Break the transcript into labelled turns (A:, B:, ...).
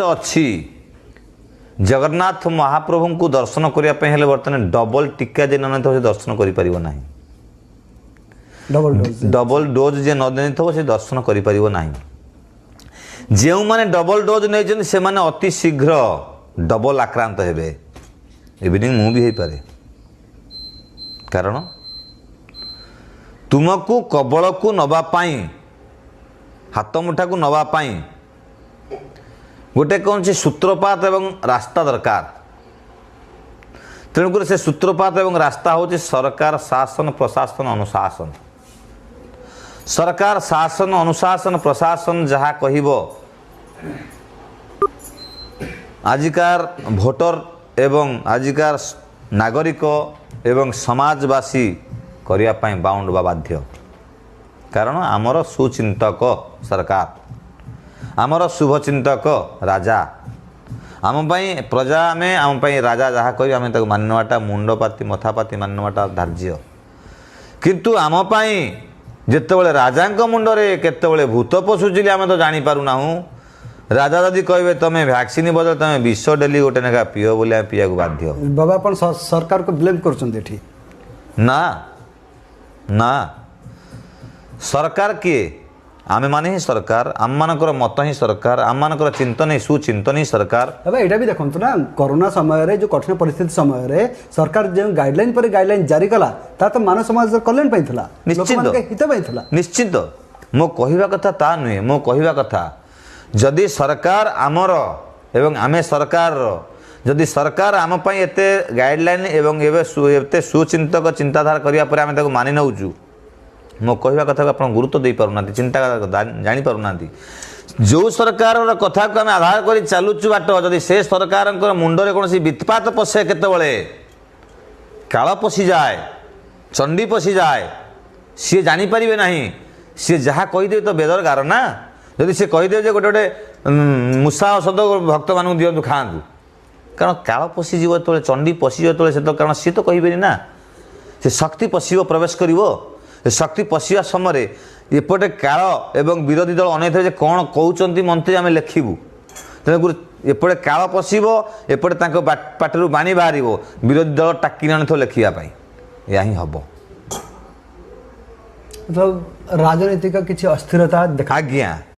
A: अच्छी जगन्नाथ महाप्रभु को दर्शन करने बर्तमान डबल टीका जे न से दर्शन करना डबल डोज जे न से दर्शन करना जो मैंने डबल डोज नहीं से माने अति शीघ्र डबल आक्रांत हेबे इवनिंग मु भी हो पारे कारण तुमको कबल को नवापाई हाथ मुठा को नवापाई गोटे कौन से सूत्रपात एवं रास्ता दरकार तेणुक से सूत्रपात एवं रास्ता हूँ सरकार शासन प्रशासन अनुशासन सरकार शासन अनुशासन प्रशासन जहाँ कहिब आजिकार भोटर एवं आजिकार नागरिक एवं समाजवासी करने बाउंड बा बाध्य कारण आमर सुचिंतक सरकार आमर शुभचिंतक राजा आम प्रजा आम राजा जहाँ कह आम मानवाटा मुंडपाती मथापाती मानवाटा धार्य किंतु आम जितेबाला राजा मुंडरे केतबले भूत पशुचिली आम तो जानीपारूना राजा जदि कहे तुम्हें वैक्सीन बदल तुम्हें विष डेली गोटे नेखा पीओ बोले पीवा को बाध्य
B: बाबा अपन सरकार को ब्लेम कर
A: ना ना सरकार किए आमे माने ही सरकार आम मानकर मत ही सरकार आम मानकर चिंतन ही सुचिंतन ही सरकार
B: अब यहाँ भी देखो ना कोरोना समय जो कठिन परिस्थिति समय सरकार जो गाइडलाइन पर गाइडलाइन जारी कला ता तो मानव समाज कल्याण पाइला
A: निश्चित निश्चित मो कहवा कथा ता नुहे मो कहवा कथा जदि सरकार आमर एवं आमे सरकार जदि सरकार आम एते गाइडलाइन एवं एते सुचिंतक चिंताधारा करिया परे आमे ताको मानि नउचु मो कहवा कथा को आप गुरुत्व दे पारुना चिंता जानी पारुना जो सरकार कथा को आम आधार कर चलुचु बाट जदि से सरकार मुंडरे कौन वित्पात पशे केतबले काल पशि जाए चंडी पशि जाए सी जानीपारे ना सी जहाँ कहीदे तो बेदर गार ना जदि सी कहीदे गोटे गोटे मूषा औषध भक्त मान दिंतु खातु कारण काल पशिज जो चंडी पशिज जो से तो कारण सी तो कहे ना से शक्ति पशिव प्रवेश कर शक्ति पशिया समय एपटे काल एवं विरोधी दल अनेक कौन कहते मंत्री आम लेखिबू तेणुक एपटे काल पशिब एपटे पार्टी बाणी बाहर विरोधी दल टाकी न लेखापी या ही हम
B: मतलब राजनीतिक किसी अस्थिरता
A: आज्ञा